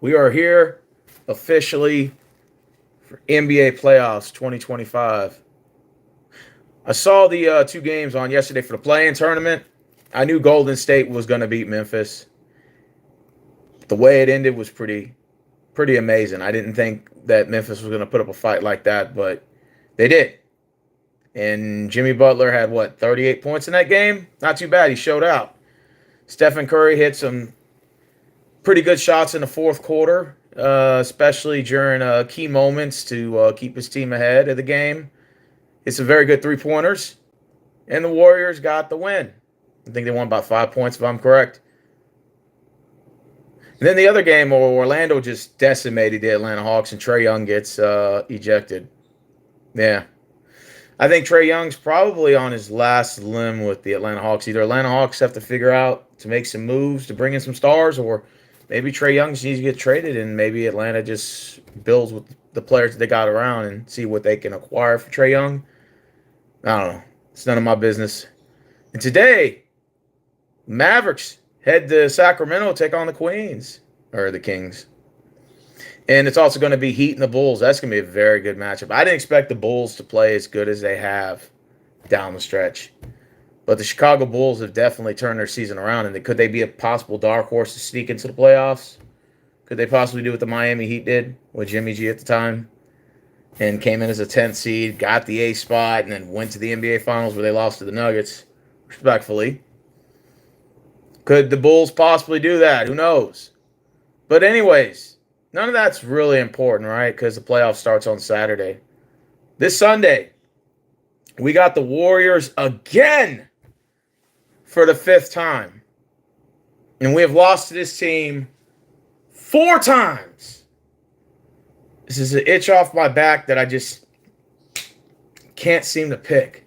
We are here officially for NBA playoffs 2025. I saw the two games on yesterday for the play-in tournament. I knew Golden State was going to beat Memphis. The way it ended was pretty amazing. I didn't think that Memphis was going to put up a fight like that, but they did. And Jimmy Butler had 38 points in that game? Not too bad. He showed out. Stephen Curry hit some pretty good shots in the fourth quarter, especially during key moments to keep his team ahead of the game. It's some very good three-pointers, and the Warriors got the win. I think they won by 5 points, if I'm correct. And then the other game, Orlando just decimated the Atlanta Hawks, and Trae Young gets ejected. Yeah. I think Trae Young's probably on his last limb with the Atlanta Hawks. Either Atlanta Hawks have to figure out to make some moves to bring in some stars, or maybe Trae Young just needs to get traded, and maybe Atlanta just builds with the players that they got around and see what they can acquire for Trae Young. I don't know. It's none of my business. And today, Mavericks head to Sacramento to take on the Queens, or the Kings. And it's also going to be Heat and the Bulls. That's going to be a very good matchup. I didn't expect the Bulls to play as good as they have down the stretch. But the Chicago Bulls have definitely turned their season around. And could they be a possible dark horse to sneak into the playoffs? Could they possibly do what the Miami Heat did with Jimmy G at the time? And came in as a 10th seed, got the A spot, and then went to the NBA Finals where they lost to the Nuggets, respectfully. Could the Bulls possibly do that? Who knows? But anyways, none of that's really important, right? Because the playoff starts on Saturday. This Sunday, we got the Warriors again for the fifth time. And we have lost to this team 4 times. This is an itch off my back that I just can't seem to pick.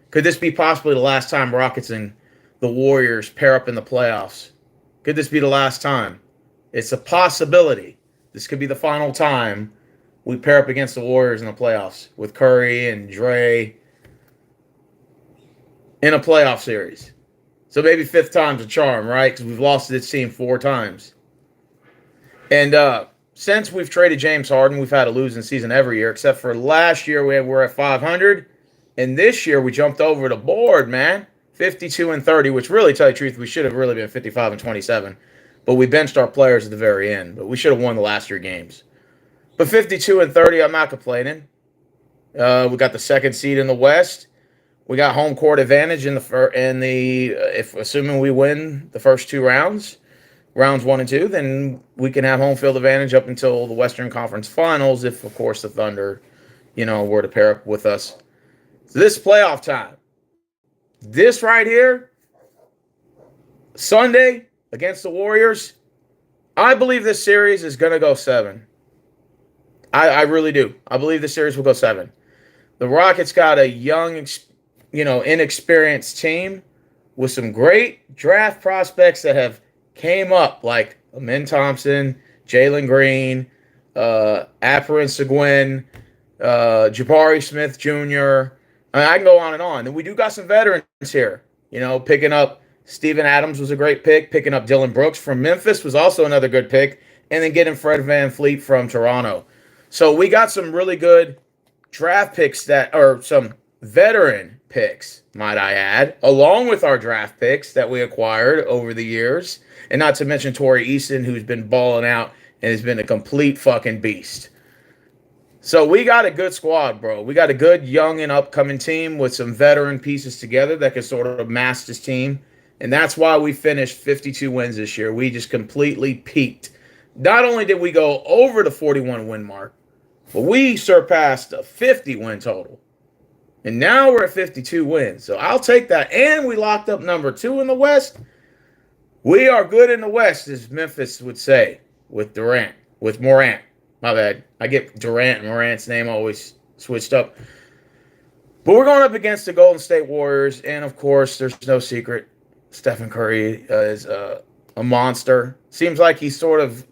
Could this be possibly the last time Rockets and the Warriors pair up in the playoffs? Could this be the last time? It's a possibility. This could be the final time we pair up against the Warriors in the playoffs with Curry and Dre in a playoff series. So maybe 5th time's a charm, right? Because we've lost to this team 4 times. And since we've traded James Harden, we've had a losing season every year, except for last year we're at 500. And this year we jumped over the board, man. 52-30, which really, tell you the truth, we should have really been 55-27. But we benched our players at the very end. But we should have won the last 3 games. But 52-30, I'm not complaining. We got the 2nd seed in the West. We got home court advantage if assuming we win the first 2 rounds. Rounds 1 and 2, then we can have home field advantage up until the Western Conference Finals if, of course, the Thunder, were to pair up with us. So this playoff time, this right here, Sunday against the Warriors, I believe this series is going to go 7. I really do. I believe this series will go 7. The Rockets got a young, inexperienced team with some great draft prospects that have came up, like Amin Thompson, Jalen Green, Alperen Sengun, Jabari Smith Jr. I can go on and on. And we do got some veterans here. Picking up Steven Adams was a great pick. Picking up Dylan Brooks from Memphis was also another good pick. And then getting Fred VanVleet from Toronto. So we got some really good draft picks or some veteran picks, might I add, along with our draft picks that we acquired over the years. And not to mention Torrey Eason, who's been balling out and has been a complete fucking beast. So we got a good squad, bro. We got a good young and upcoming team with some veteran pieces together that can sort of mask this team. And that's why we finished 52 wins this year. We just completely peaked. Not only did we go over the 41 win mark, but we surpassed a 50 win total. And now we're at 52 wins. So I'll take that. And we locked up number 2 in the West. We are good in the West, as Memphis would say, with Morant. My bad. I get Durant and Morant's name always switched up. But we're going up against the Golden State Warriors. And, of course, there's no secret. Stephen Curry is a monster. Seems like he sort of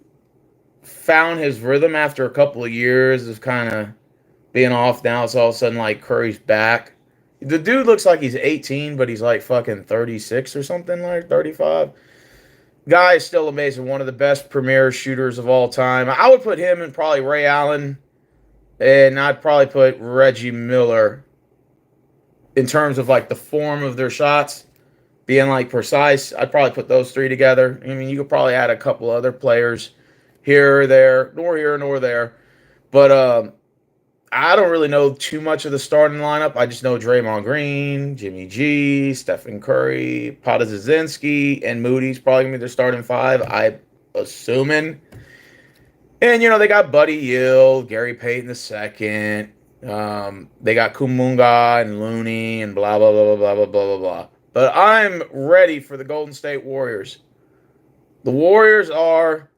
found his rhythm after a couple of years of kind of being off. Now it's all of a sudden like Curry's back. The dude looks like he's 18, but he's like fucking 36 or something, like 35. Guy is still amazing. One of the best premier shooters of all time. I would put him and probably Ray Allen, and I'd probably put Reggie Miller in terms of like the form of their shots being like precise. I'd probably put those three together. I mean, you could probably add a couple other players here or there, nor here nor there. But I don't really know too much of the starting lineup. I just know Draymond Green, Jimmy G, Stephen Curry, Potazinski, and Moody's probably going to be their starting five, I'm assuming. And, they got Buddy Hield, Gary Payton II. They got Kumunga and Looney and blah, blah, blah, blah, blah, blah, blah, blah. But I'm ready for the Golden State Warriors. The Warriors are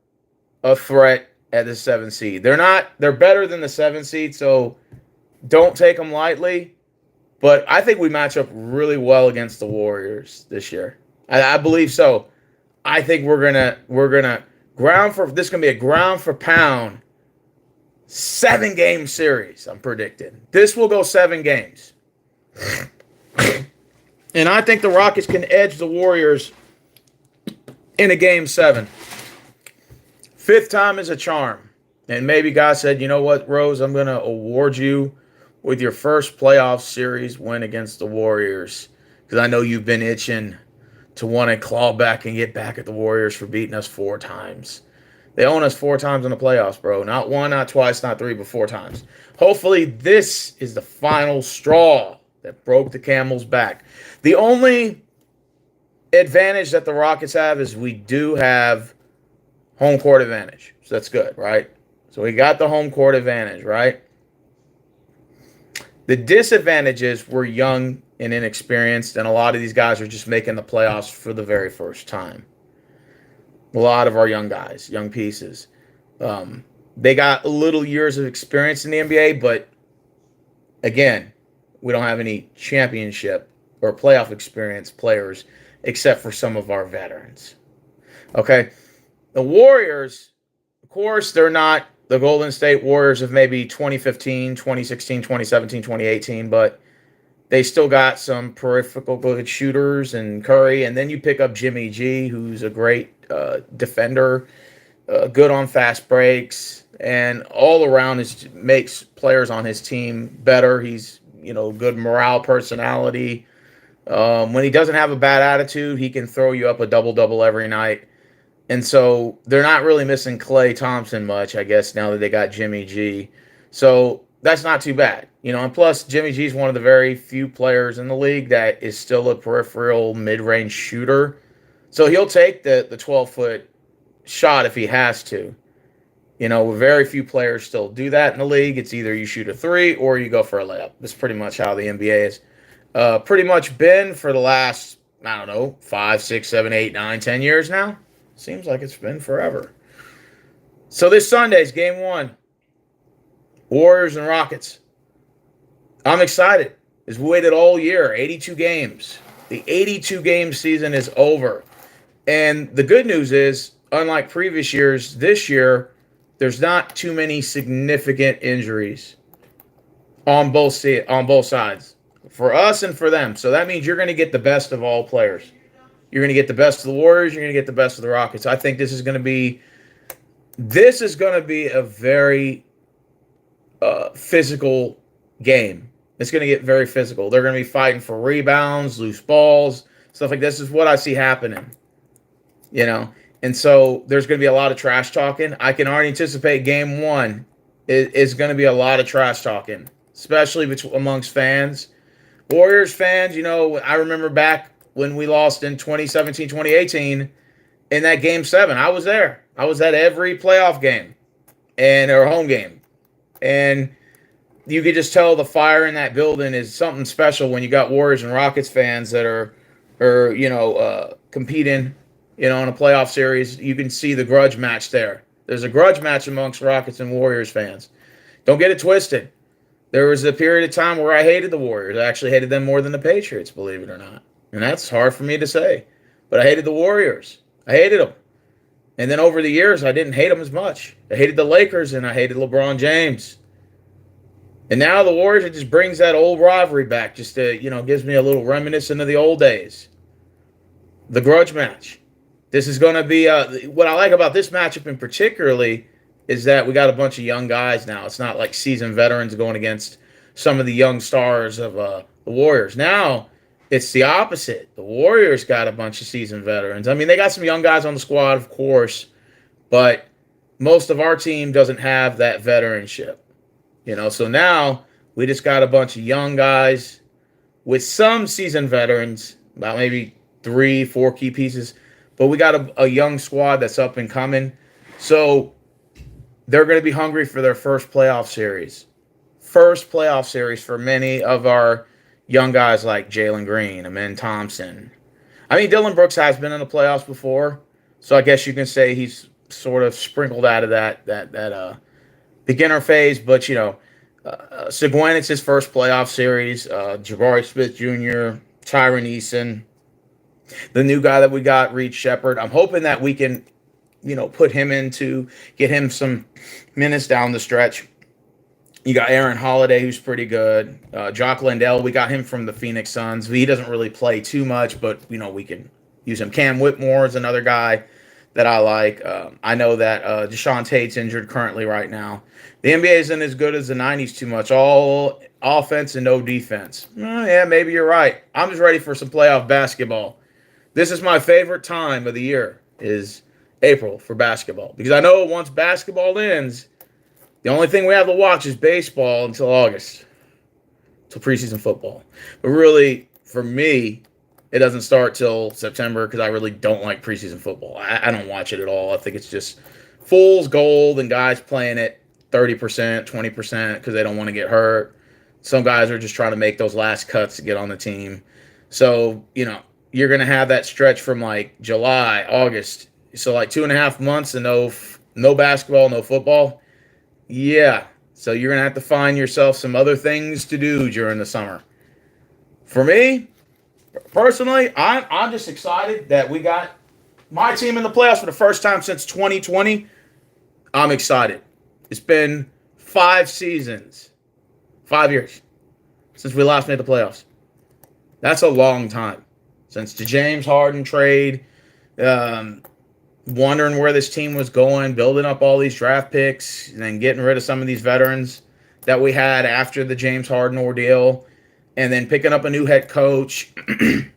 a threat at the 7 seed. They're better than the 7 seed, so don't take them lightly. But I think we match up really well against the Warriors this year. I believe so. I think we're gonna this is gonna be a ground for pound 7-game series. I'm predicting this will go 7 games. And I think the Rockets can edge the Warriors in a game 7. 5th time is a charm. And maybe God said, you know what, Rose, I'm going to award you with your first playoff series win against the Warriors. Because I know you've been itching to want to claw back and get back at the Warriors for beating us 4 times. They own us 4 times in the playoffs, bro. Not 1, not twice, not 3, but 4 times. Hopefully this is the final straw that broke the camel's back. The only advantage that the Rockets have is we do have home court advantage. So that's good, right? So we got the home court advantage, right? The disadvantage is we're young and inexperienced, and a lot of these guys are just making the playoffs for the very first time. A lot of our young guys, young pieces. They got little years of experience in the NBA, but again, we don't have any championship or playoff experience players except for some of our veterans. Okay? The Warriors, of course, they're not the Golden State Warriors of maybe 2015, 2016, 2017, 2018, but they still got some peripheral good shooters and Curry, and then you pick up Jimmy G, who's a great defender, good on fast breaks, and all around makes players on his team better. He's good morale, personality. When he doesn't have a bad attitude, he can throw you up a double-double every night. And so they're not really missing Klay Thompson much, I guess, now that they got Jimmy G. So that's not too bad. And plus, Jimmy G is one of the very few players in the league that is still a peripheral mid-range shooter. So he'll take the 12-foot shot if he has to. Very few players still do that in the league. It's either you shoot a 3 or you go for a layup. That's pretty much how the NBA is. Pretty much been for the last, 5, 6, 7, 8, 9, 10 years now. Seems like it's been forever. So this Sunday's game 1. Warriors and Rockets. I'm excited. It's waited all year, 82 games. The 82-game season is over. And the good news is, unlike previous years, this year, there's not too many significant injuries on both sides. For us and for them. So that means you're going to get the best of all players. You're going to get the best of the Warriors. You're going to get the best of the Rockets. I think this is going to be a very physical game. It's going to get very physical. They're going to be fighting for rebounds, loose balls, stuff like this. This is what I see happening. And so there's going to be a lot of trash talking. I can already anticipate game 1 is going to be a lot of trash talking, especially amongst fans. Warriors fans, I remember back when we lost in 2017, 2018 in that game 7. I was there. I was at every playoff game or home game. And you could just tell the fire in that building is something special when you got Warriors and Rockets fans that are competing, in a playoff series. You can see the grudge match there. There's a grudge match amongst Rockets and Warriors fans. Don't get it twisted. There was a period of time where I hated the Warriors. I actually hated them more than the Patriots, believe it or not. And that's hard for me to say. But I hated the Warriors. I hated them. And then over the years, I didn't hate them as much. I hated the Lakers and I hated LeBron James. And now the Warriors, it just brings that old rivalry back. Just to, gives me a little reminiscent of the old days. The grudge match. This is going to be what I like about this matchup in particularly is that we got a bunch of young guys now. It's not like seasoned veterans going against some of the young stars of the Warriors. Now it's the opposite. The Warriors got a bunch of seasoned veterans. I mean, they got some young guys on the squad, of course, but most of our team doesn't have that veteranship. So now we just got a bunch of young guys with some seasoned veterans, about maybe 3, 4 key pieces, but we got a young squad that's up and coming. So they're going to be hungry for their first playoff series. First playoff series for many of our young guys like Jalen Green, Amen Thompson. I mean, Dylan Brooks has been in the playoffs before, so I guess you can say he's sort of sprinkled out of that beginner phase. But, Seguin, it's his first playoff series. Jabari Smith Jr., Tyron Eason, the new guy that we got, Reed Shepard. I'm hoping that we can, put him get him some minutes down the stretch. You got Aaron Holiday, who's pretty good. Jock Landale, we got him from the Phoenix Suns. He doesn't really play too much, but, we can use him. Cam Whitmore is another guy that I like. I know that Deshaun Tate's injured currently right now. The NBA isn't as good as the 90s too much. All offense and no defense. Yeah, maybe you're right. I'm just ready for some playoff basketball. This is my favorite time of the year, is April for basketball. Because I know once basketball ends, the only thing we have to watch is baseball until August, till preseason football. But really, for me, it doesn't start till September because I really don't like preseason football. I don't watch it at all. I think it's just fool's gold and guys playing it 30%, 20% because they don't want to get hurt. Some guys are just trying to make those last cuts to get on the team. So, you're going to have that stretch from like July, August. So like 2.5 months and no basketball, no football. Yeah. So you're going to have to find yourself some other things to do during the summer. For me, personally, I'm just excited that we got my team in the playoffs for the first time since 2020. I'm excited. It's been 5 seasons, 5 years since we last made the playoffs. That's a long time. Since the James Harden trade, wondering where this team was going, building up all these draft picks, and then getting rid of some of these veterans that we had after the James Harden ordeal, and then picking up a new head coach, and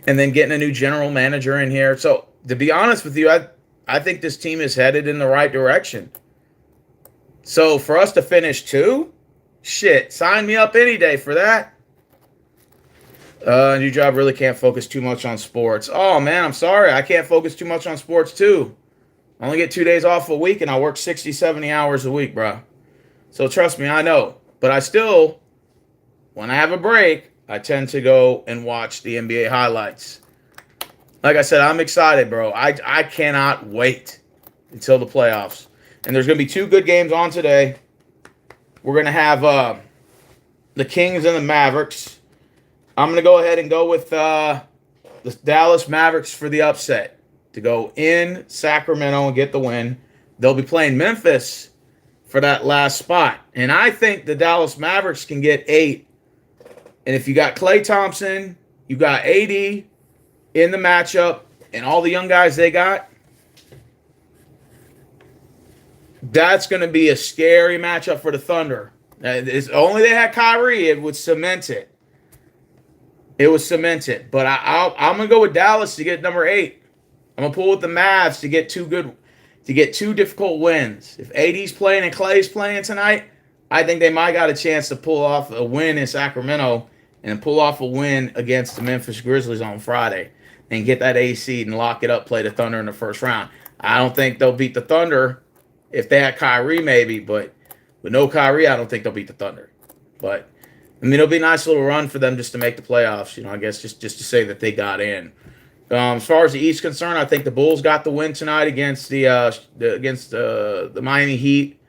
then getting a new general manager in here. So, to be honest with you, I think this team is headed in the right direction. So, for us to finish 2, sign me up any day for that. New job, really can't focus too much on sports. Oh, man, I'm sorry. I can't focus too much on sports, too. I only get 2 days off a week, and I work 60, 70 hours a week, bro. So trust me, I know. But I still, when I have a break, I tend to go and watch the NBA highlights. Like I said, I'm excited, bro. I cannot wait until the playoffs. And there's going to be 2 good games on today. We're going to have the Kings and the Mavericks. I'm going to go ahead and go with the Dallas Mavericks for the upset to go in Sacramento and get the win. They'll be playing Memphis for that last spot. And I think the Dallas Mavericks can get 8. And if you got Klay Thompson, you got AD in the matchup, and all the young guys they got, that's going to be a scary matchup for the Thunder. If only they had Kyrie, it would cement it. It was cemented. But I'm going to go with Dallas to get number 8. I'm going to pull with the Mavs to get 2 difficult wins. If AD's playing and Klay's playing tonight, I think they might got a chance to pull off a win in Sacramento and pull off a win against the Memphis Grizzlies on Friday and get that A seed and lock it up, play the Thunder in the first round. I don't think they'll beat the Thunder. If they had Kyrie, maybe. But with no Kyrie, I don't think they'll beat the Thunder. But I mean, it'll be a nice little run for them just to make the playoffs. I guess just to say that they got in. As far as the East concerned, I think the Bulls got the win tonight against the Miami Heat,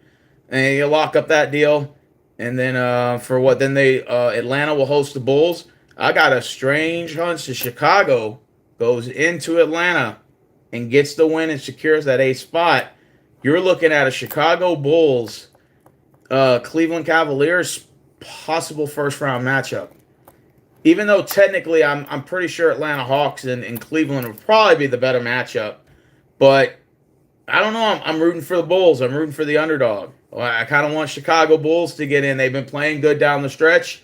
and they lock up that deal. And then Atlanta will host the Bulls. I got a strange hunch that Chicago goes into Atlanta and gets the win and secures that 8th spot. You're looking at a Chicago Bulls, Cleveland Cavaliers possible first round matchup. Even though technically I'm pretty sure Atlanta Hawks and Cleveland would probably be the better matchup, but I don't know. I'm rooting for the Bulls. I'm rooting for the underdog. I kind of want Chicago Bulls to get in. They've been playing good down the stretch.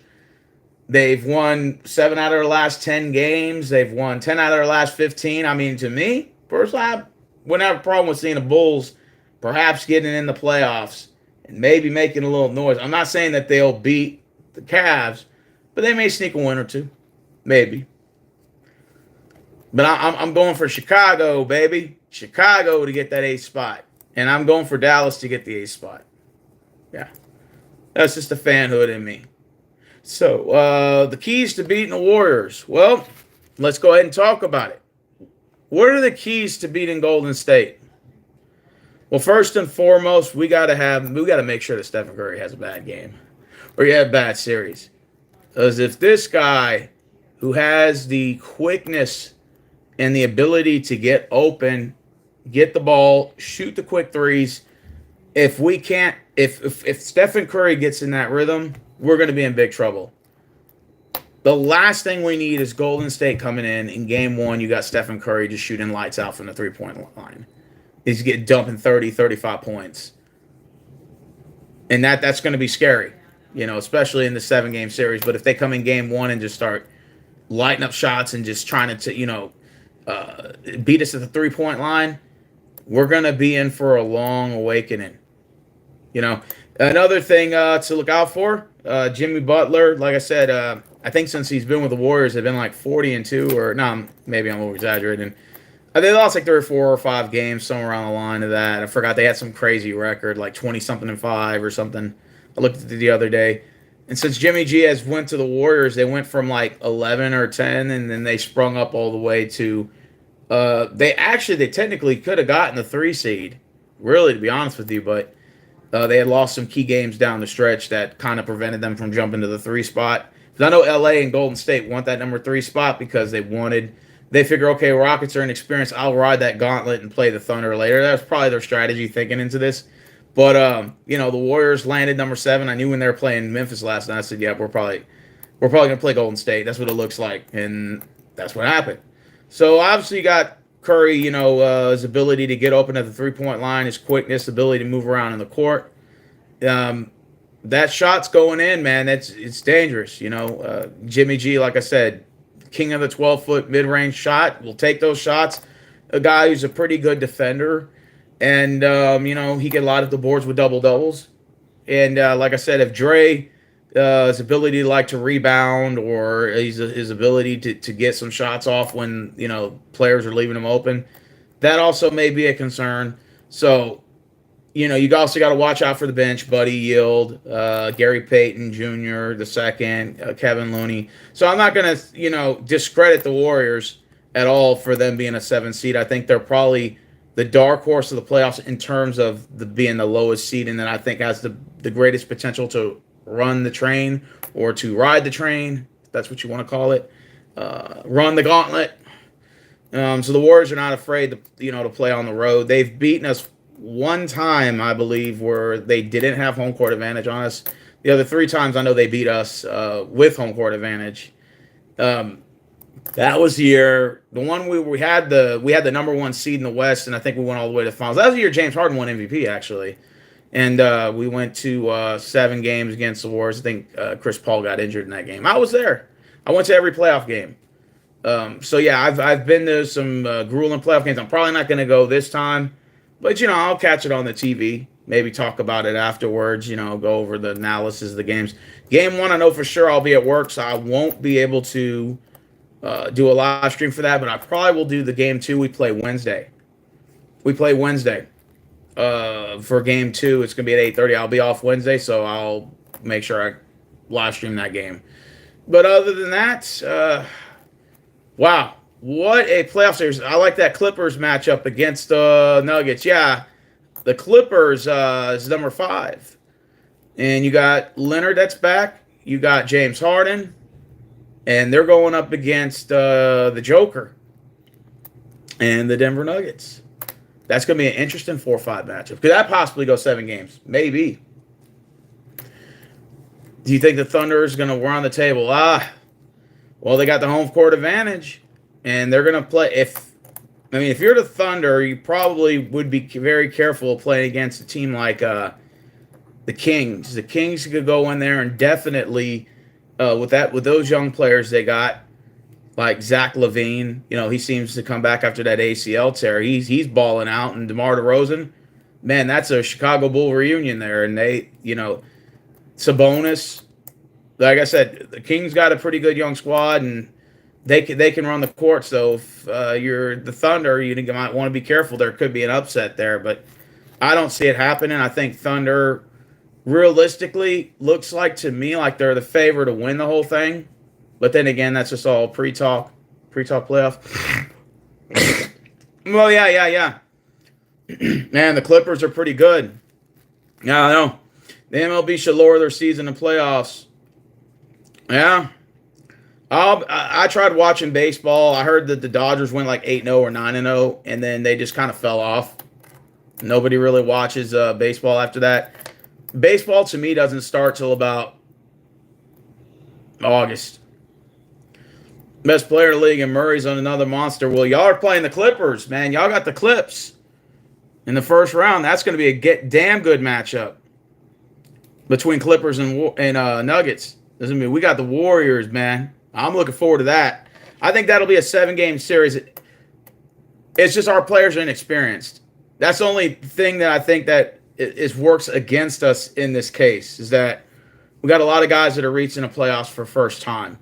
They've won 7 out of their last 10 games. They've won 10 out of their last 15. I mean, to me, personally, I wouldn't have a problem with seeing the Bulls perhaps getting in the playoffs and maybe making a little noise. I'm not saying that they'll beat the Cavs, but they may sneak a win or two. Maybe. But I'm going for Chicago, baby. Chicago to get that eighth spot. And I'm going for Dallas to get the eighth spot. Yeah. That's just the fanhood in me. So, the keys to beating the Warriors. Well, let's go ahead and talk about it. What are the keys to beating Golden State? Well, first and foremost, we got to make sure that Stephen Curry has a bad game or you have a bad series. Because if this guy who has the quickness and the ability to get open, get the ball, shoot the quick threes, if Stephen Curry gets in that rhythm, we're going to be in big trouble. The last thing we need is Golden State coming in game one. You got Stephen Curry just shooting lights out from the three-point line. He's getting dumping 30, 35 points. And that's going to be scary, especially in the 7-game series. But if they come in game one and just start lighting up shots and just trying to, beat us at the three-point line, we're going to be in for a long awakening. Another thing to look out for, Jimmy Butler, like I said, I think since he's been with the Warriors, they've been like 40-2, or no, maybe I'm over-exaggerating. They lost like 3 or 4 or 5 games, somewhere around the line of that. I forgot they had some crazy record, like 20-something and 5 or something. I looked at it the other day. And since Jimmy G has went to the Warriors, they went from like 11 or 10, and then they sprung up all the way to they technically could have gotten the 3 seed, really, to be honest with you, but they had lost some key games down the stretch that kind of prevented them from jumping to the 3 spot. Because I know LA and Golden State want that number 3 spot because they figure, okay, Rockets are inexperienced. I'll ride that gauntlet and play the Thunder later. That's probably their strategy thinking into this. But, the Warriors landed number 7. I knew when they were playing Memphis last night, I said, yeah, we're probably going to play Golden State. That's what it looks like. And that's what happened. So, obviously, you got Curry, his ability to get open at the three-point line, his quickness, ability to move around in the court. That shot's going in, man. It's dangerous, Jimmy G, like I said, king of the 12-foot mid-range shot. Will take those shots. A guy who's a pretty good defender. And, he get a lot of the boards with double-doubles. And, like I said, if Dre, his ability to rebound or his ability to get some shots off when, players are leaving him open, that also may be a concern. So, you also got to watch out for the bench. Buddy Yield, Gary Payton Jr. the second, Kevin Looney. So I'm not going to, discredit the Warriors at all for them being a 7 seed. I think they're probably the dark horse of the playoffs in terms of being the lowest seed, and then I think has the greatest potential to run the train or to ride the train, if that's what you want to call it, run the gauntlet. So the Warriors are not afraid to play on the road. They've beaten us one time, I believe, where they didn't have home court advantage on us. The other 3 times I know they beat us with home court advantage. That was the year, the one we had the number 1 seed in the West, and I think we went all the way to the finals. That was the year James Harden won MVP, actually. And we went to 7 games against the Warriors. I think Chris Paul got injured in that game. I was there. I went to every playoff game. So yeah, I've been to some grueling playoff games. I'm probably not going to go this time, but I'll catch it on the TV. Maybe talk about it afterwards. Go over the analysis of the games. Game 1, I know for sure I'll be at work, so I won't be able to do a live stream for that. But I probably will do the game 2. We play Wednesday. For game 2. It's gonna be at 8:30. I'll be off Wednesday, so I'll make sure I live stream that game. But other than that, wow, what a playoff series! I like that Clippers matchup against the Nuggets. Yeah, the Clippers is number 5, and you got Leonard that's back. You got James Harden, and they're going up against the Joker and the Denver Nuggets. That's going to be an interesting 4-5 matchup. Could that possibly go 7 games? Maybe. Do you think the Thunder is going to run on the table? Well, they got the home court advantage, and they're going to play. If you're the Thunder, you probably would be very careful playing against a team like the Kings. The Kings could go in there and definitely with those young players they got, like Zach LaVine. He seems to come back after that ACL tear. He's balling out, and DeMar DeRozan, man, that's a Chicago Bull reunion there. And they, Sabonis, like I said, the Kings got a pretty good young squad, and they can run the court. So if you're the Thunder, you might want to be careful. There could be an upset there, but I don't see it happening. I think Thunder realistically looks like to me like they're the favorite to win the whole thing. But then again, that's just all pre-talk playoff. Well, yeah. Man, the Clippers are pretty good. Yeah, I know. The MLB should lower their season in playoffs. Yeah. I tried watching baseball. I heard that the Dodgers went like 8-0 or 9-0, and then they just kind of fell off. Nobody really watches baseball after that. Baseball, to me, doesn't start till about August. Best player in the league, and Murray's on another monster. Well, y'all are playing the Clippers, man. Y'all got the Clips in the first round. That's going to be a damn good matchup between Clippers and Nuggets. Doesn't mean we got the Warriors, man. I'm looking forward to that. I think that'll be a 7-game series. It's just our players are inexperienced. That's the only thing that I think that works against us in this case, is that we got a lot of guys that are reaching the playoffs for first time.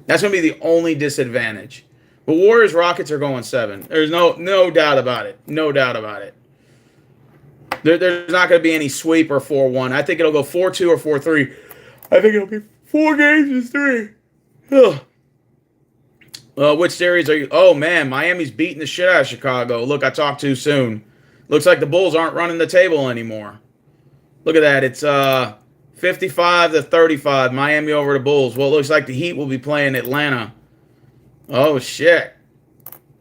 That's going to be the only disadvantage. But Warriors Rockets are going 7. There's no doubt about it. No doubt about it. There's not going to be any sweep or 4-1. I think it'll go 4-2 or 4-3. I think it'll be 4 games in 3. Which series are you? Oh, man, Miami's beating the shit out of Chicago. Look, I talked too soon. Looks like the Bulls aren't running the table anymore. Look at that. It's 55-35. Miami over the Bulls. Well, it looks like the Heat will be playing Atlanta. Oh, shit.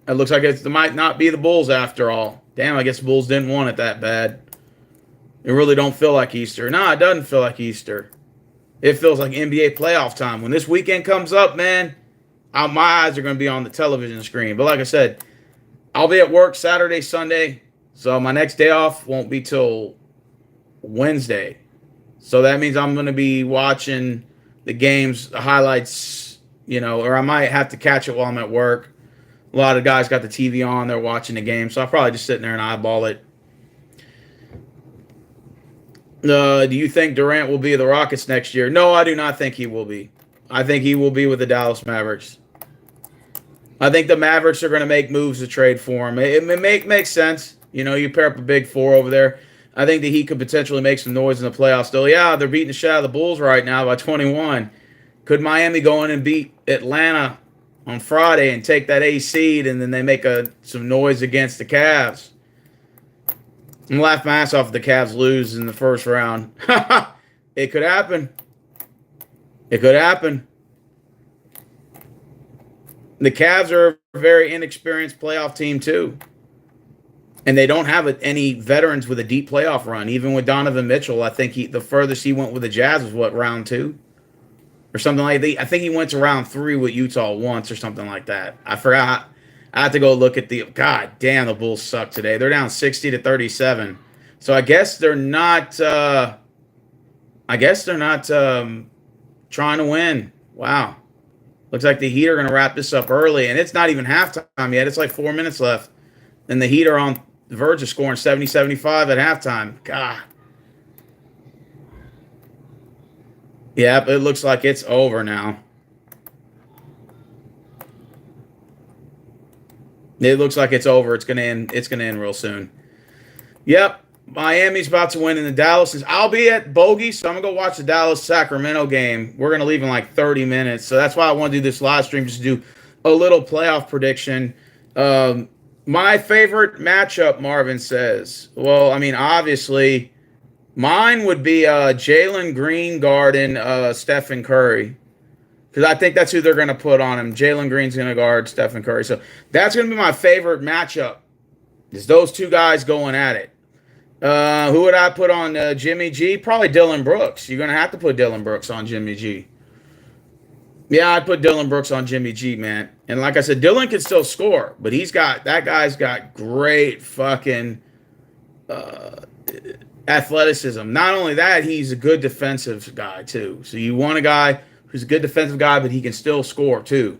It looks like it might not be the Bulls after all. Damn, I guess the Bulls didn't want it that bad. It really don't feel like Easter. Nah, it doesn't feel like Easter. It feels like NBA playoff time. When this weekend comes up, man, my eyes are going to be on the television screen. But like I said, I'll be at work Saturday, Sunday. So my next day off won't be till Wednesday. So that means I'm going to be watching the games, the highlights, or I might have to catch it while I'm at work. A lot of guys got the TV on. They're watching the game. So I'll probably just sit there and eyeball it. Do you think Durant will be the Rockets next year? No, I do not think he will be. I think he will be with the Dallas Mavericks. I think the Mavericks are going to make moves to trade for him. It makes sense. You pair up a big 4 over there. I think that he could potentially make some noise in the playoffs. Still, yeah, they're beating the shit out of the Bulls right now by 21. Could Miami go in and beat Atlanta on Friday and take that A seed, and then they make some noise against the Cavs? I'm going to laugh my ass off if the Cavs lose in the first round. It could happen. It could happen. The Cavs are a very inexperienced playoff team, too. And they don't have any veterans with a deep playoff run. Even with Donovan Mitchell, I think the furthest he went with the Jazz was, round 2? Or something like that. I think he went to round 3 with Utah once or something like that. I forgot. I have to go look at God damn, the Bulls suck today. They're down 60-37. So I guess they're not trying to win. Wow. Looks like the Heat are going to wrap this up early. And it's not even halftime yet. It's like 4 minutes left. And the Heat are on the verge of scoring 70-75 at halftime. God. Yep, it looks like it's over now. It looks like it's over. It's gonna end. It's gonna end real soon. Yep, Miami's about to win in the Dallas. I'll be at Bogey, so I'm gonna go watch the Dallas-Sacramento game. We're gonna leave in like 30 minutes, so that's why I want to do this live stream, just to do a little playoff prediction. My favorite matchup, Marvin says. Well, obviously, mine would be Jalen Green guarding Stephen Curry. Because I think that's who they're going to put on him. Jalen Green's going to guard Stephen Curry. So that's going to be my favorite matchup. Is those two guys going at it. Who would I put on Jimmy G? Probably Dillon Brooks. You're going to have to put Dillon Brooks on Jimmy G. Yeah, I'd put Dylan Brooks on Jimmy G, man. And like I said, Dylan can still score, but that guy's got great fucking uh, athleticism. Not only that, he's a good defensive guy too. So you want a guy who's a good defensive guy, but he can still score too.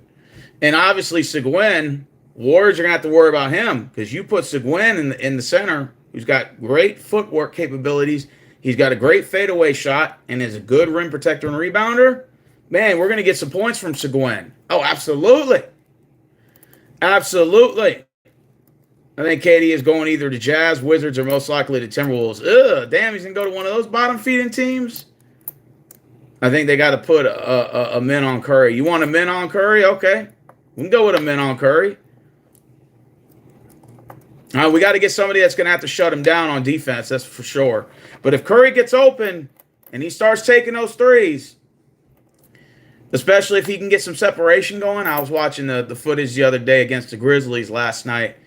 And obviously, Seguin, Warriors are gonna have to worry about him because you put Seguin in the center, who's got great footwork capabilities. He's got a great fadeaway shot and is a good rim protector and rebounder. Man, we're gonna get some points from Seguin. Oh, absolutely, absolutely. I think KD is going either to Jazz, Wizards, or most likely to Timberwolves. Ugh, damn, he's gonna go to one of those bottom feeding teams. I think they got to put a min on Curry. You want a min on Curry? Okay, we can go with a min on Curry. We got to get somebody that's going to have to shut him down on defense. That's for sure. But if Curry gets open and he starts taking those threes, especially if he can get some separation going. I was watching the footage the other day against the Grizzlies last night,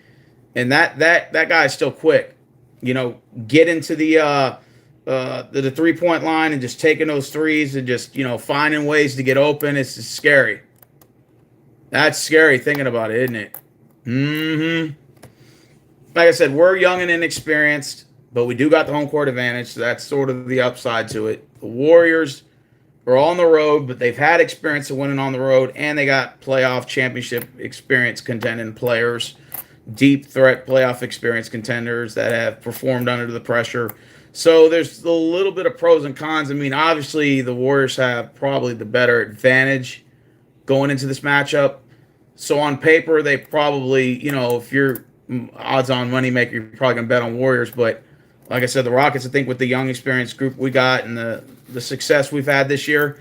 and that guy's still quick. You know, get into the 3-point line and just taking those threes and just, finding ways to get open. It's scary. That's scary thinking about it, isn't it? Mm-hmm. Like I said, we're young and inexperienced, but we do got the home court advantage, so that's sort of the upside to it. The Warriors are on the road, but they've had experience of winning on the road, and they got playoff championship experience contending players, deep threat playoff experience contenders that have performed under the pressure. So there's a little bit of pros and cons. I mean, obviously, the Warriors have probably the better advantage going into this matchup. So on paper, they probably, if you're odds-on moneymaker, you're probably going to bet on Warriors. But like I said, the Rockets, I think with the young, experienced group we got and the success we've had this year,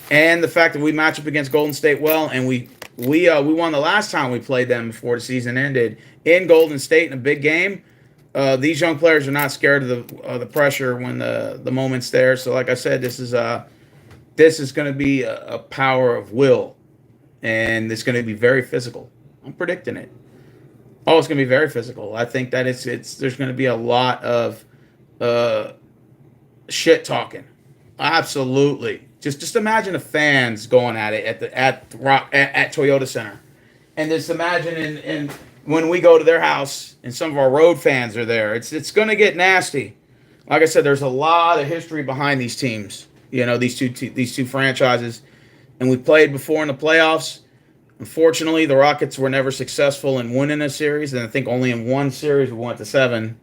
and the fact that we match up against Golden State well, and we won the last time we played them before the season ended in Golden State in a big game. These young players are not scared of the pressure when the moment's there. So like I said, this is going to be a power of will, and it's going to be very physical. I'm predicting it. Oh, it's going to be very physical. I think that there's going to be a lot of shit talking. Absolutely. Just imagine the fans going at it at Toyota Center, and just imagine in when we go to their house and some of our road fans are there. It's going to get nasty. Like I said, there's a lot of history behind these teams. These two franchises, and we played before in the playoffs. Unfortunately, the Rockets were never successful in winning a series, and I think only in one series we went to 7,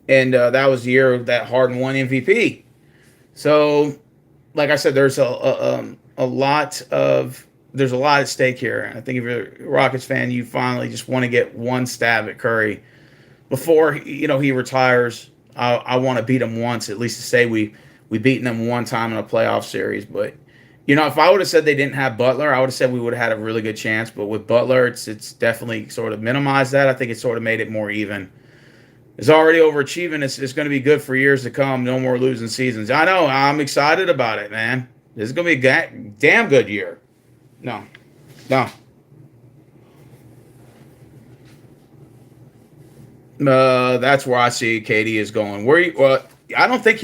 and that was the year that Harden won MVP. So, like I said, there's a lot at stake here. I think if you're a Rockets fan, you finally just want to get one stab at Curry before he retires. I want to beat him once, at least to say we beaten them one time in a playoff series, but. If I would have said they didn't have Butler, I would have said we would have had a really good chance. But with Butler, it's definitely sort of minimized that. I think it sort of made it more even. It's already overachieving. It's going to be good for years to come. No more losing seasons. I know. I'm excited about it, man. This is going to be a damn good year. No. That's where I see KD is going. I don't think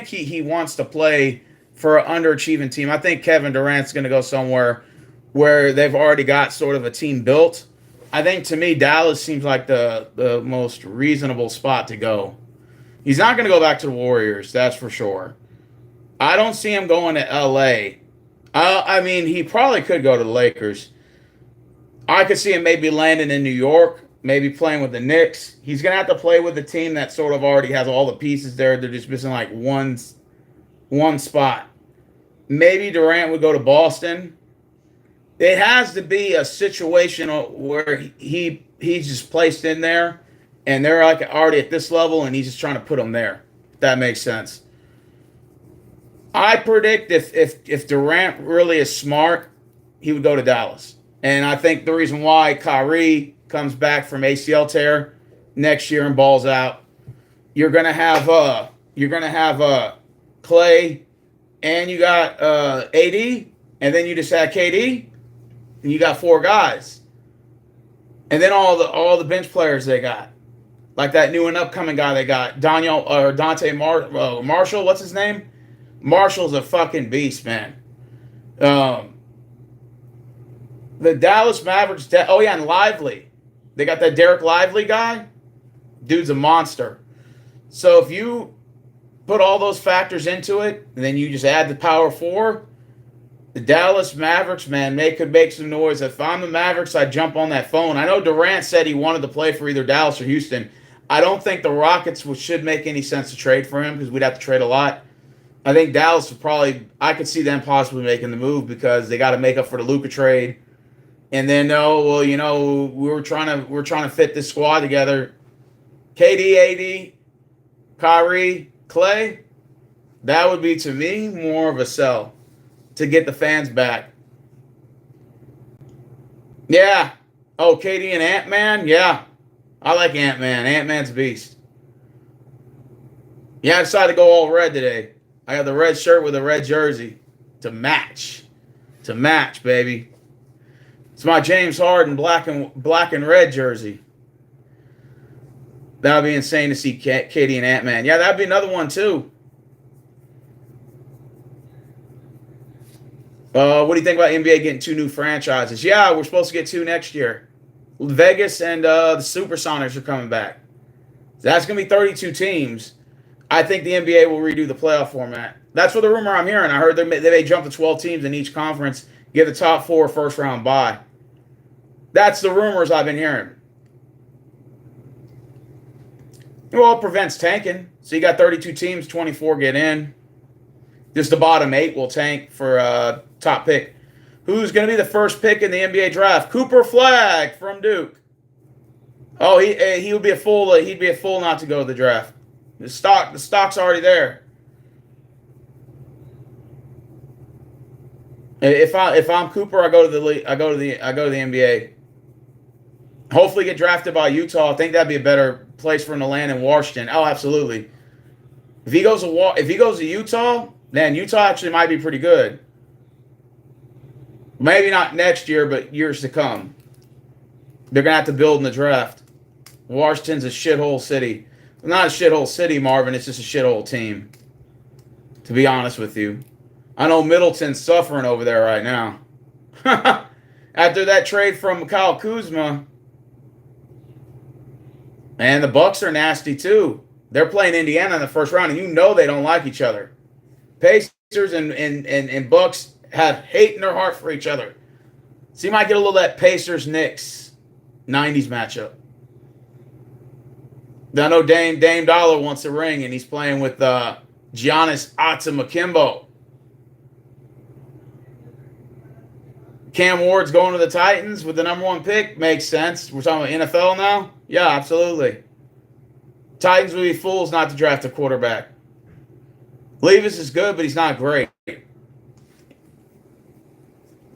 he wants to play for an underachieving team. I think Kevin Durant's going to go somewhere where they've already got sort of a team built. I think, to me, Dallas seems like the most reasonable spot to go. He's not going to go back to the Warriors, that's for sure. I don't see him going to L.A. I mean, he probably could go to the Lakers. I could see him maybe landing in New York, maybe playing with the Knicks. He's going to have to play with a team that sort of already has all the pieces there. They're just missing like one spot. Maybe Durant would go to Boston. It has to be a situation where he's just placed in there, and they're like already at this level, and he's just trying to put them there. If that makes sense. I predict if Durant really is smart, he would go to Dallas. And I think the reason why Kyrie comes back from ACL tear next year and balls out, you're gonna have Clay, and you got AD, and then you just had KD, and you got 4 guys, and then all the bench players they got, like that new and upcoming guy they got, Dante Marshall. What's his name? Marshall's a fucking beast, man. The Dallas Mavericks. Oh yeah, and Lively. They got that Derek Lively guy. Dude's a monster. So if you put all those factors into it, and then you just add the power four, the Dallas Mavericks, man, they could make some noise. If I'm the Mavericks, I'd jump on that phone. I know Durant said he wanted to play for either Dallas or Houston. I don't think the Rockets should make any sense to trade for him because we'd have to trade a lot. I think Dallas would probably, I could see them possibly making the move because they got to make up for the Luka trade. And then, no, well, we're trying to fit this squad together. KD, AD, Kyrie, Clay, that would be, to me, more of a sell to get the fans back. Yeah. Oh, KD and Ant-Man? Yeah. I like Ant-Man. Ant-Man's a beast. Yeah, I decided to go all red today. I got the red shirt with a red jersey to match. To match, baby. It's my James Harden black and red jersey. That would be insane to see KD and Ant-Man. Yeah, that'd be another one, too. What do you think about NBA getting 2 new franchises? Yeah, we're supposed to get 2 next year. Vegas and the Supersonics are coming back. That's going to be 32 teams. I think the NBA will redo the playoff format. That's what the rumor I'm hearing. I heard they may jump to 12 teams in each conference, give the top 4 first round bye. That's the rumors I've been hearing. Well, it prevents tanking. So you got 32 teams, 24 get in. Just the bottom 8 will tank for top pick. Who's going to be the first pick in the NBA draft? Cooper Flagg from Duke. Oh, he would be a fool. He'd be a fool not to go to the draft. The stock's already there. If I'm Cooper, I go to the NBA. Hopefully, get drafted by Utah. I think that'd be a better place for him to land in Washington. Oh, absolutely. If he goes to Utah, then Utah actually might be pretty good. Maybe not next year, but years to come. They're gonna have to build in the draft. Washington's a shithole city. Not a shithole city, Marvin. It's just a shithole team. To be honest with you, I know Middleton's suffering over there right now. After that trade from Kyle Kuzma, and the Bucks are nasty too. They're playing Indiana in the first round, and they don't like each other. Pacers and Bucks have hate in their heart for each other. So you might get a little of that Pacers-Knicks 90s matchup. I know Dame Dollar wants a ring, and he's playing with Giannis Antetokounmpo. Cam Ward's going to the Titans with the number 1 pick. Makes sense. We're talking about NFL now? Yeah, absolutely. Titans would be fools not to draft a quarterback. Levis is good, but he's not great.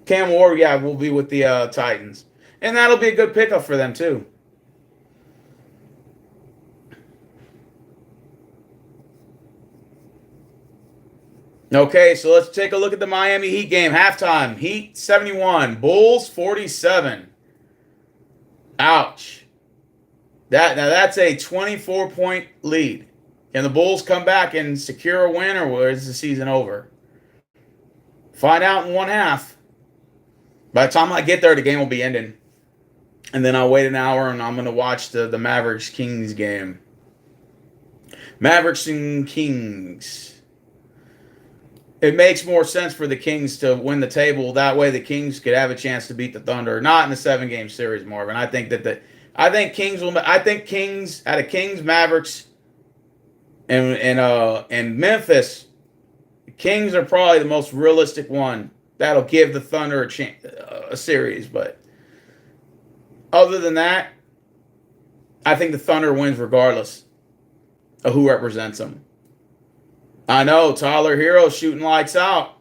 Cam Ward, yeah, will be with the Titans. And that'll be a good pickup for them, too. Okay, so let's take a look at the Miami Heat game. Halftime, Heat 71, Bulls 47. Ouch. That's a 24-point lead. Can the Bulls come back and secure a win, or is the season over? Find out in 1 half. By the time I get there, the game will be ending. And then I'll wait an hour, and I'm going to watch the Mavericks-Kings game. Mavericks and Kings. It makes more sense for the Kings to win the table. That way the Kings could have a chance to beat the Thunder. Not in the 7-game series, Marvin. I think Kings, out of Kings, Mavericks, and Memphis, Kings are probably the most realistic one. That'll give the Thunder a series. But other than that, I think the Thunder wins regardless of who represents them. I know, Tyler Hero shooting lights out.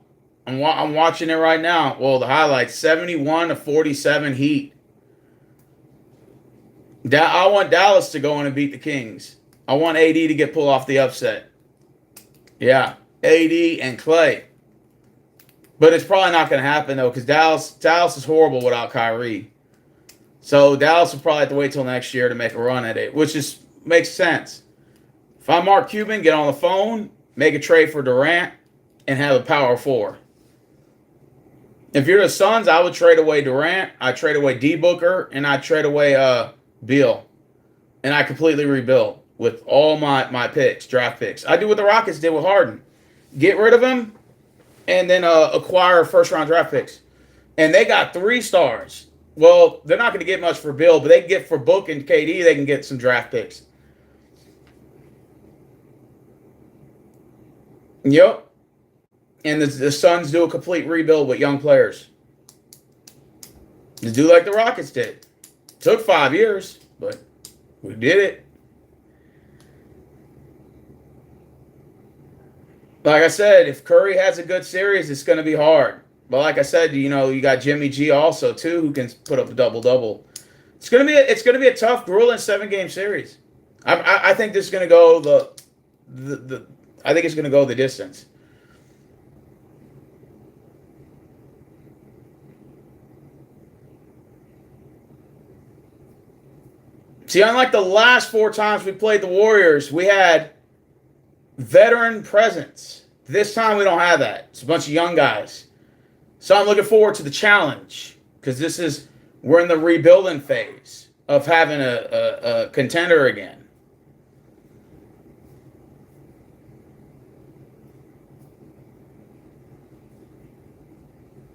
I'm watching it right now. Well, the highlights, 71-47 Heat. I want Dallas to go in and beat the Kings. I want AD to pull off the upset. Yeah, AD and Clay. But it's probably not going to happen, though, because Dallas is horrible without Kyrie. So Dallas will probably have to wait till next year to make a run at it, which makes sense. If I'm Mark Cuban, get on the phone, make a trade for Durant, and have a power 4. If you're the Suns, I would trade away Durant. I trade away D Booker, and I trade away Beal, and I completely rebuild with all my picks, draft picks. I do what the Rockets did with Harden: get rid of him, and then acquire first round draft picks. And they got 3 stars. Well, they're not going to get much for Bill, but they can get for Book and KD. They can get some draft picks. Yep. And the Suns do a complete rebuild with young players. Just do like the Rockets did. Took 5 years, but we did it. Like I said, if Curry has a good series, it's going to be hard. But like I said, you got Jimmy G also too, who can put up a double-double. It's going to be a tough, grueling 7-game series. I think this is going to go I think it's going to go the distance. See, unlike the last 4 times we played the Warriors, we had veteran presence. This time we don't have that. It's a bunch of young guys. So I'm looking forward to the challenge because we're in the rebuilding phase of having a contender again.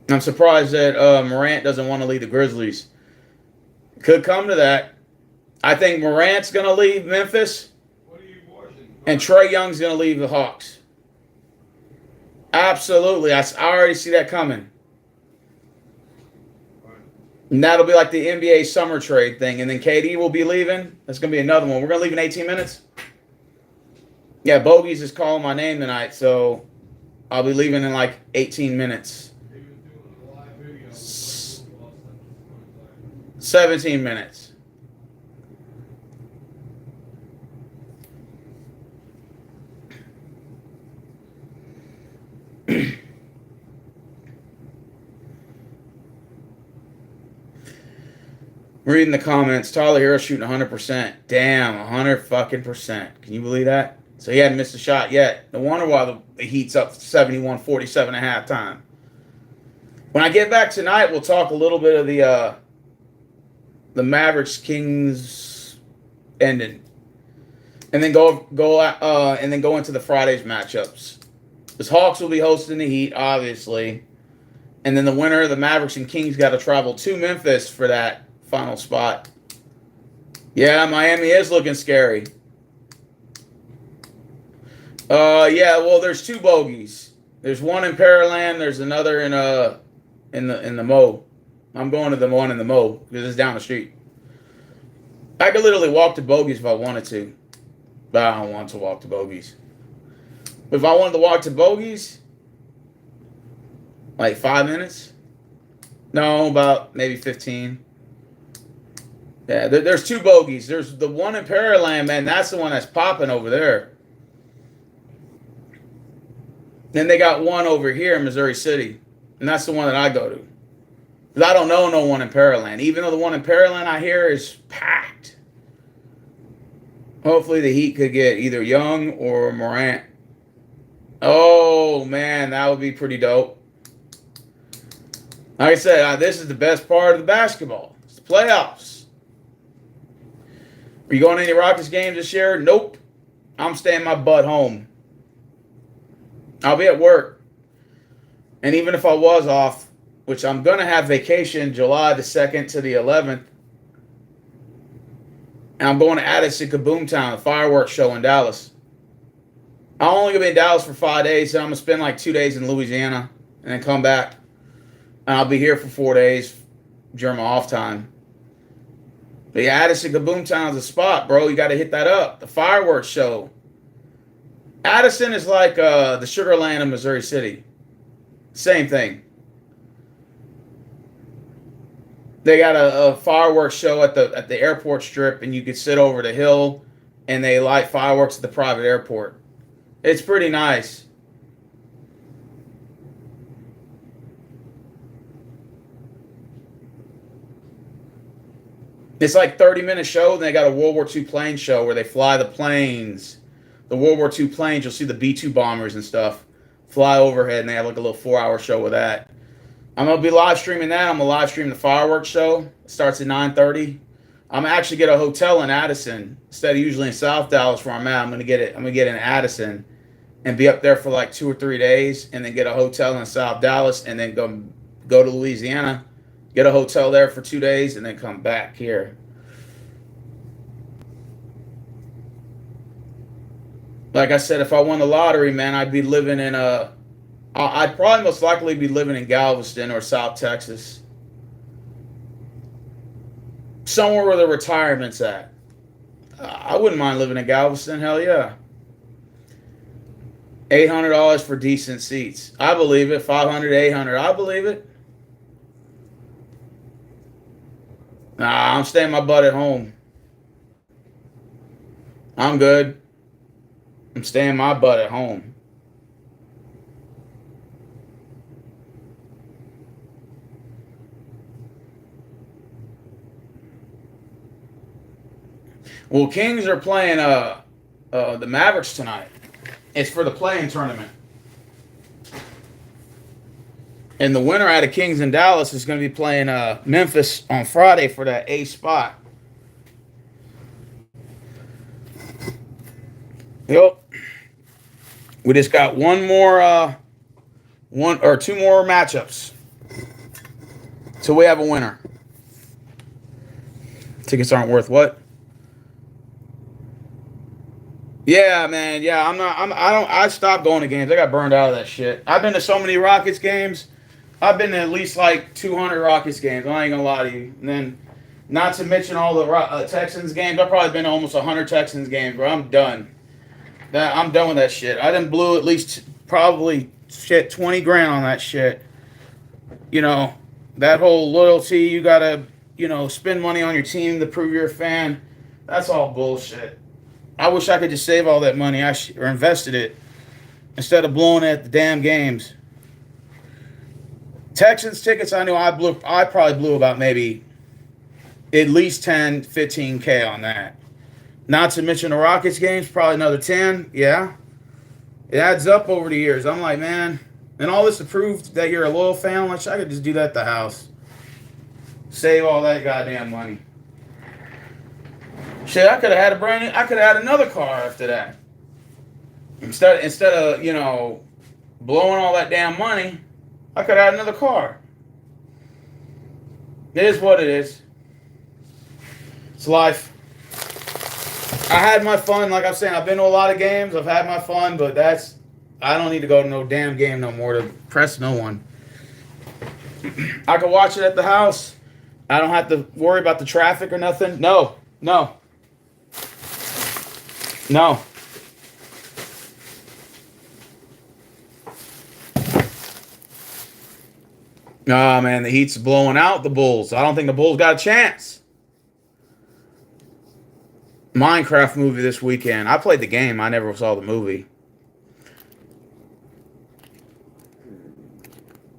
I'm surprised that Morant doesn't want to lead the Grizzlies. Could come to that. I think Morant's going to leave Memphis, and Trae Young's going to leave the Hawks. Absolutely. I already see that coming. And that'll be like the NBA summer trade thing. And then KD will be leaving. That's going to be another one. We're going to leave in 18 minutes. Yeah, Bogies is calling my name tonight, so I'll be leaving in like 18 minutes. 17 minutes. Reading the comments, Tyler Hero shooting 100%. Damn, 100 fucking percent. Can you believe that? So he hadn't missed a shot yet. No wonder why the Heat's up 71-47 at halftime. When I get back tonight, we'll talk a little bit of the Mavericks Kings ending, and then go into the Friday's matchups. Because Hawks will be hosting the Heat, obviously, and then the winner of the Mavericks and Kings got to travel to Memphis for that final spot. Yeah, Miami is looking scary. Yeah, well, there's 2 bogeys. There's one in Pearland. There's another in the Mo. I'm going to the one in the Mo because it's down the street. I could literally walk to bogeys if I wanted to, but I don't want to walk to bogeys. But if I wanted to walk to bogeys, like 5 minutes. No, about maybe 15. Yeah, there's 2 bogeys. There's the one in Pearland, man. That's the one that's popping over there. Then they got one over here in Missouri City, and that's the one that I go to. Because I don't know no one in Pearland. Even though the one in Pearland I hear is packed. Hopefully the Heat could get either Young or Morant. Oh, man, that would be pretty dope. Like I said, this is the best part of the basketball. It's the playoffs. Are you going to any Rockets games this year? Nope. I'm staying my butt home. I'll be at work. And even if I was off, which I'm going to have vacation July the 2nd to the 11th, and I'm going to Addison Kaboomtown, a fireworks show in Dallas. I'm only going to be in Dallas for 5 days, so I'm going to spend like 2 days in Louisiana and then come back. And I'll be here for 4 days during my off time. But yeah, Addison Kaboomtown is a spot, bro. You got to hit that up. The fireworks show. Addison is like the Sugar Land of Missouri City. Same thing. They got a fireworks show at the airport strip, and you could sit over the hill, and they light fireworks at the private airport. It's pretty nice. It's like 30-minute show, and they got a World War II plane show where they fly the planes. The World War II planes, you'll see the B-2 bombers and stuff fly overhead, and they have like a little 4-hour show with that. I'm gonna be live streaming that. I'm gonna live stream the fireworks show. It starts at 9:30. I'm gonna actually get a hotel in Addison instead of usually in South Dallas where I'm at. I'm gonna get it. I'm gonna get in Addison and be up there for like 2 or 3 days, and then get a hotel in South Dallas, and then go to Louisiana, get a hotel there for 2 days, and then come back here. Like I said, if I won the lottery, man, I'd be living in a. I'd probably most likely be living in Galveston or South Texas, somewhere where the retirement's at. I wouldn't mind living in Galveston. Hell yeah. $800 for decent seats. I believe it. 500, 800. I believe it. Nah, I'm staying my butt at home. I'm good. I'm staying my butt at home. Well, Kings are playing the Mavericks tonight. It's for the play-in tournament. And the winner out of Kings and Dallas is going to be playing Memphis on Friday for that A spot. Yep. We just got one or two more matchups. So we have a winner. Tickets aren't worth what? Yeah, man. Yeah, I stopped going to games. I got burned out of that shit. I've been to so many Rockets games. I've been to at least like 200 Rockets games. I ain't gonna lie to you. And then, not to mention all the Texans games. I've probably been to almost 100 Texans games, bro. I'm done. I'm done with that shit. I done blew at least probably 20 grand on that shit. You know, that whole loyalty, you gotta, spend money on your team to prove you're a fan. That's all bullshit. I wish I could just save all that money or invested it instead of blowing it at the damn games. Texans tickets, I probably blew about maybe at least 10, 15K on that. Not to mention the Rockets games, probably another 10. Yeah. It adds up over the years. I'm like, man, and all this to prove that you're a loyal fan, I could just do that at the house. Save all that goddamn money. Shit, I could have had another car after that. Instead of, blowing all that damn money, I could have had another car. It is what it is. It's life. I had my fun, like I'm saying, I've been to a lot of games, I've had my fun, but I don't need to go to no damn game no more to press no one. I can watch it at the house. I don't have to worry about the traffic or nothing. No. Nah, man, the Heat's blowing out the Bulls. I don't think the Bulls got a chance. Minecraft movie this weekend. I played the game. I never saw the movie.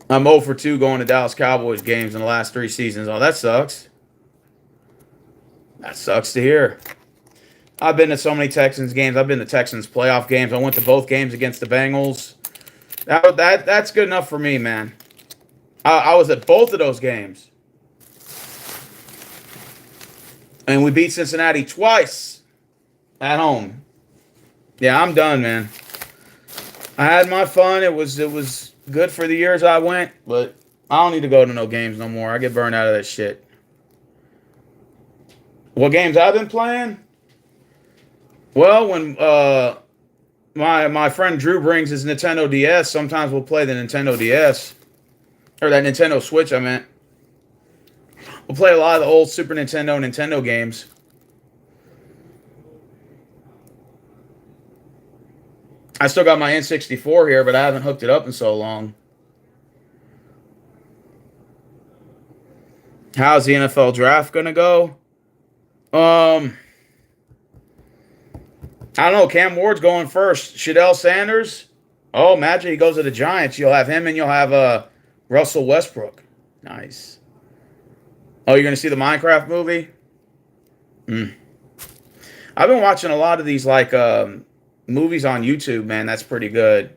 I'm 0 for 2 going to Dallas Cowboys games in the last 3 seasons. Oh, that sucks. That sucks to hear. I've been to so many Texans games. I've been to Texans playoff games. I went to both games against the Bengals. That's good enough for me, man. I was at both of those games. And we beat Cincinnati twice at home. Yeah, I'm done, man. I had my fun. It was good for the years I went, but I don't need to go to no games no more. I get burned out of that shit. What games I've been playing? Well, when my friend Drew brings his Nintendo DS, sometimes we'll play the Nintendo DS. Or that Nintendo Switch, I meant. We'll play a lot of the old Super Nintendo games. I still got my N64 here, but I haven't hooked it up in so long. How's the NFL draft going to go? I don't know. Cam Ward's going first. Shadell Sanders. Oh, imagine he goes to the Giants. You'll have him and you'll have Russell Westbrook. Nice. Oh, you're going to see the Minecraft movie? I've been watching a lot of these movies on YouTube, man. That's pretty good.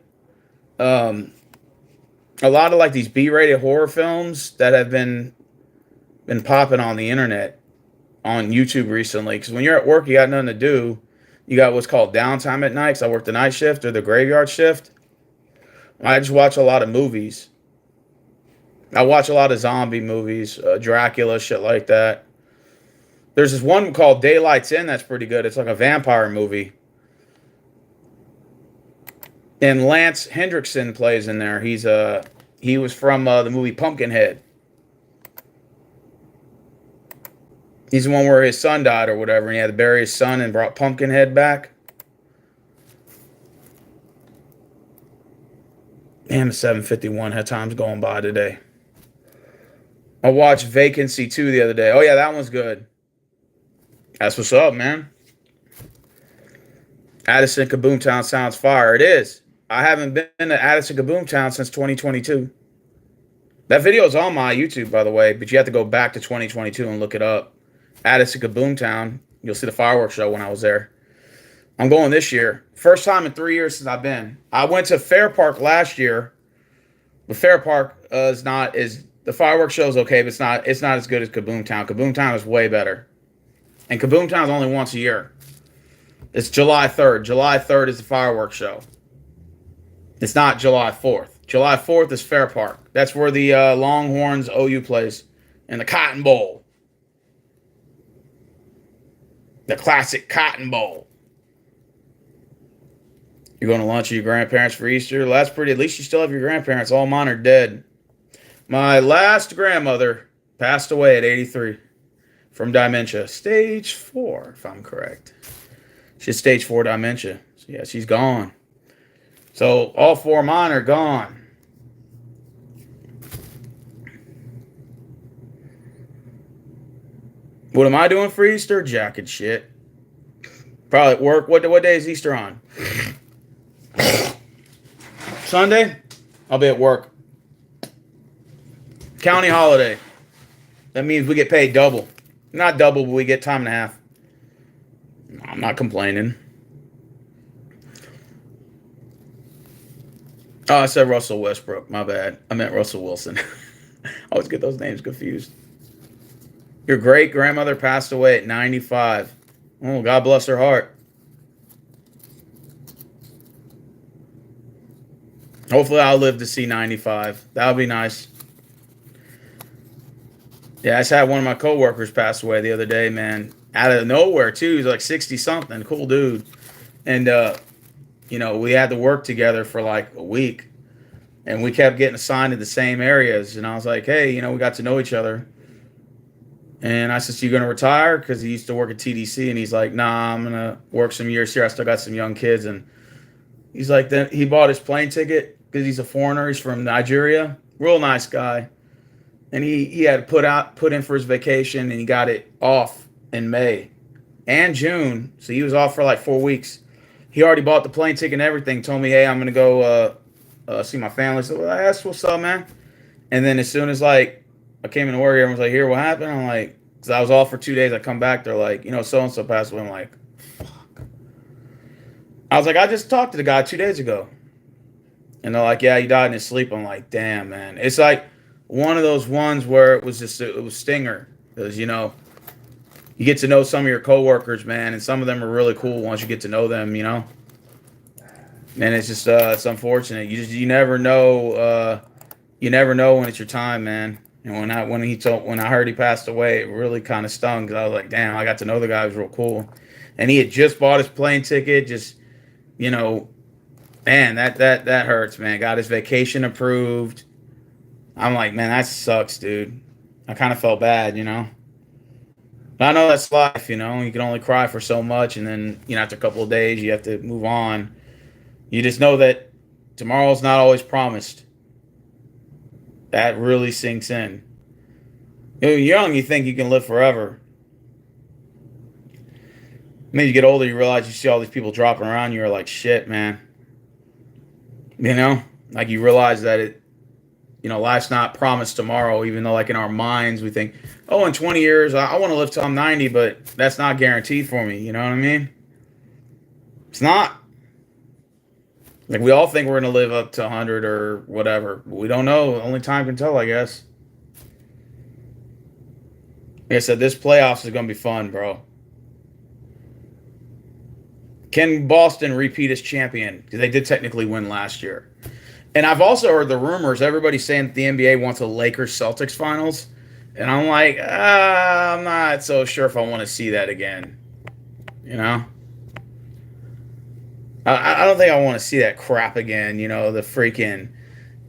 a lot of like these B-rated horror films that have been popping on the internet on YouTube recently. Because when you're at work, you got nothing to do. You got what's called downtime at night. 'Cause I work the night shift or the graveyard shift. I just watch a lot of movies. I watch a lot of zombie movies, Dracula, shit like that. There's this one called Daylight's In that's pretty good. It's like a vampire movie. And Lance Hendrickson plays in there. He was from the movie Pumpkinhead. He's the one where his son died or whatever, and he had to bury his son and brought Pumpkinhead back. Damn, the 7:51 had time's going by today. I watched Vacancy 2 the other day. Oh yeah, that one's good. That's what's up, man. Addison Kaboomtown sounds fire. It is. I haven't been to Addison Kaboomtown since 2022. That video is on my YouTube, by the way, but you have to go back to 2022 and look it up. Addison Kaboomtown. You'll see the fireworks show when I was there. I'm going this year. First time in 3 years since I've been. I went to Fair Park last year, but Fair Park is not is the fireworks show is okay, but it's not as good as Kaboomtown. Kaboomtown is way better, and Kaboomtown is only once a year. It's July 3rd. July 3rd is the fireworks show. It's not July 4th. July 4th is Fair Park. That's where the Longhorns OU plays in the Cotton Bowl. The classic Cotton Bowl. You're going to lunch with your grandparents for Easter? Well, that's pretty. At least you still have your grandparents. All mine are dead. My last grandmother passed away at 83 from dementia. Stage 4, if I'm correct. She had stage 4 dementia. So yeah, she's gone. So all 4 of mine are gone. What am I doing for Easter? Jacking shit. Probably at work. What day is Easter on? Sunday? I'll be at work. County holiday. That means we get paid double. Not double, but we get time and a half. I'm not complaining. Oh, I said Russell Westbrook. My bad. I meant Russell Wilson. I always get those names confused. Your great grandmother passed away at 95. Oh, God bless her heart. Hopefully I'll live to see 95. That would be nice. Yeah, I just had one of my coworkers pass away the other day, man. Out of nowhere, too. He's like 60-something. Cool dude. And, we had to work together for like a week. And we kept getting assigned to the same areas. And I was like, hey, we got to know each other. And I said, so you going to retire? Because he used to work at TDC. And he's like, nah, I'm going to work some years here. I still got some young kids. And he's like, then he bought his plane ticket because he's a foreigner. He's from Nigeria. Real nice guy. And he had put in for his vacation, and he got it off in May and June. So he was off for like 4 weeks. He already bought the plane ticket and everything. Told me, hey, I'm going to go see my family. So I asked, what's up, man? And then as soon as I came into work, everyone was like, here, what happened? I'm like, because I was off for 2 days. I come back, they're like, so-and-so passed away. I'm like, fuck. I was like, I just talked to the guy 2 days ago. And they're like, yeah, he died in his sleep. I'm like, damn, man. It's like one of those ones where it was stinger. Because, you get to know some of your coworkers, man, and some of them are really cool once you get to know them, And it's just, it's unfortunate. You never know, when it's your time, man. And when I heard he passed away, it really kind of stung because I was like, damn, I got to know the guy. He was real cool. And he had just bought his plane ticket, man, that hurts, man. Got his vacation approved. I'm like, man, that sucks, dude. I kind of felt bad, But I know that's life, You can only cry for so much, and then, after a couple of days, you have to move on. You just know that tomorrow's not always promised. That really sinks in. You're young, you think you can live forever. Then you get older, you realize you see all these people dropping around, you're like, shit, man. Like you realize that life's not promised tomorrow, even though like in our minds we think, oh, in 20 years, I want to live till I'm 90, but that's not guaranteed for me. You know what I mean? It's not. Like, we all think we're going to live up to 100 or whatever. We don't know. Only time can tell, I guess. Like I said, this playoffs is going to be fun, bro. Can Boston repeat as champion? Because they did technically win last year. And I've also heard the rumors. Everybody's saying that the NBA wants a Lakers-Celtics finals. And I'm like, I'm not so sure if I want to see that again. You know? I don't think I want to see that crap again. You know, the freaking,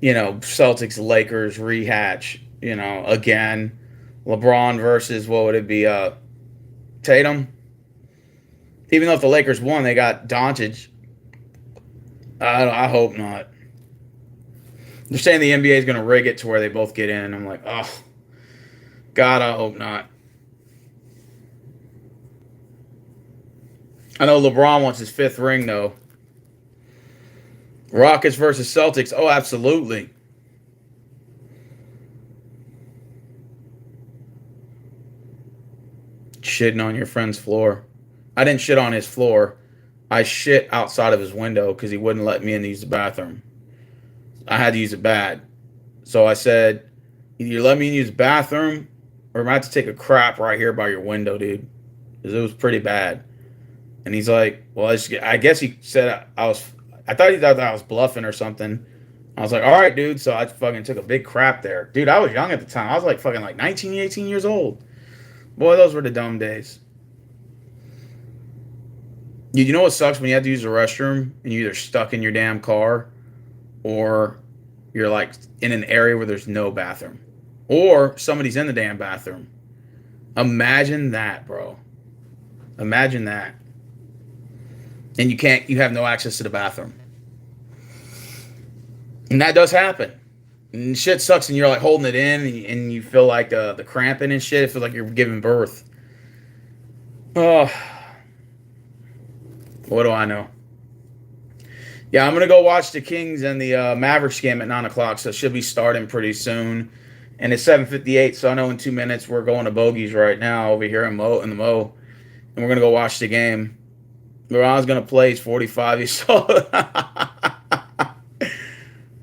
Celtics-Lakers rehatch, again. LeBron versus, what would it be, Tatum? Even though if the Lakers won, they got Doncic. I hope not. They're saying the NBA is going to rig it to where they both get in. I'm like, oh, God, I hope not. I know LeBron wants his 5th ring, though. Rockets versus Celtics. Oh, absolutely. Shitting on your friend's floor. I didn't shit on his floor. I shit outside of his window because he wouldn't let me in to use the bathroom. I had to use it bad. So I said, either you let me in use the bathroom or I'm about to take a crap right here by your window, dude. Because it was pretty bad. And he's like, well, I guess he said I thought he thought that I was bluffing or something. I was like, all right, dude. So I fucking took a big crap there. Dude, I was young at the time. I was like fucking like 19, 18 years old. Boy, those were the dumb days. You know what sucks when you have to use the restroom and you're either stuck in your damn car or you're like in an area where there's no bathroom or somebody's in the damn bathroom. Imagine that, bro. Imagine that. And you have no access to the bathroom. And that does happen. And shit sucks and you're like holding it in and you feel like the cramping and shit. It feels like you're giving birth. Oh. What do I know? Yeah, I'm going to go watch the Kings and the Mavericks game at 9 o'clock, so it should be starting pretty soon. And it's 7:58, so I know in 2 minutes we're going to Bogies right now over here in the Mo. And we're going to go watch the game. LeBron's going to play. He's 45. He's so...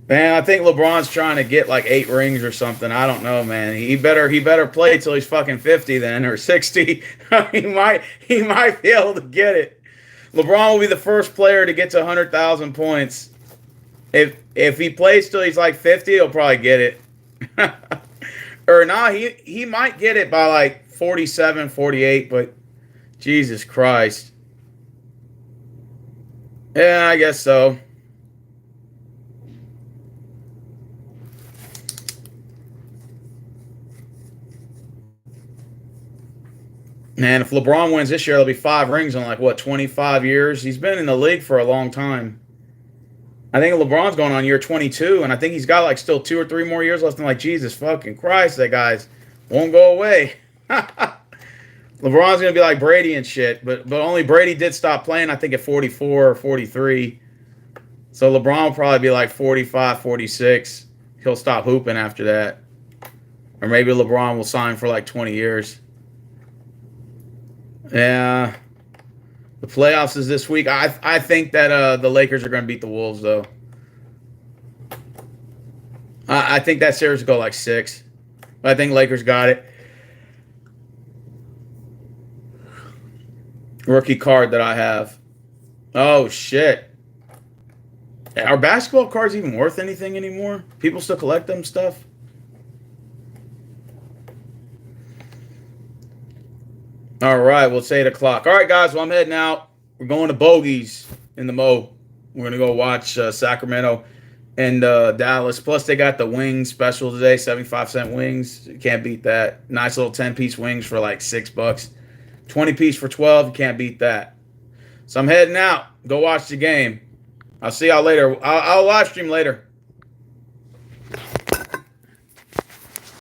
Man, I think LeBron's trying to get like 8 rings or something. I don't know, man. He better play till he's fucking 50 then, or 60. he might be able to get it. LeBron will be the first player to get to 100,000 points. If he plays till he's like 50, he'll probably get it. Or nah, he might get it by like 47, 48, but Jesus Christ. Yeah, I guess so. Man, if LeBron wins this year, there'll be 5 rings in like, 25 years? He's been in the league for a long time. I think LeBron's going on year 22, and I think he's got like still 2 or 3 more years left. And like, Jesus fucking Christ, that guy's won't go away. LeBron's going to be like Brady and shit, but only Brady did stop playing, I think, at 44 or 43. So LeBron will probably be like 45, 46. He'll stop hooping after that. Or maybe LeBron will sign for like 20 years. Yeah, the playoffs is this week. I think that the Lakers are going to beat the Wolves, though. I think that series will go like 6. But I think Lakers got it. Rookie card that I have. Oh, shit. Are basketball cards even worth anything anymore? People still collect them stuff? All right, we'll say 8 o'clock. All right, guys, well, I'm heading out. We're going to Bogies in the Mo. We're going to go watch Sacramento and Dallas. Plus, they got the wings special today, 75-cent wings. You can't beat that. Nice little 10-piece wings for like $6. 20-piece for 12. You can't beat that. So I'm heading out. Go watch the game. I'll see y'all later. I'll live stream later.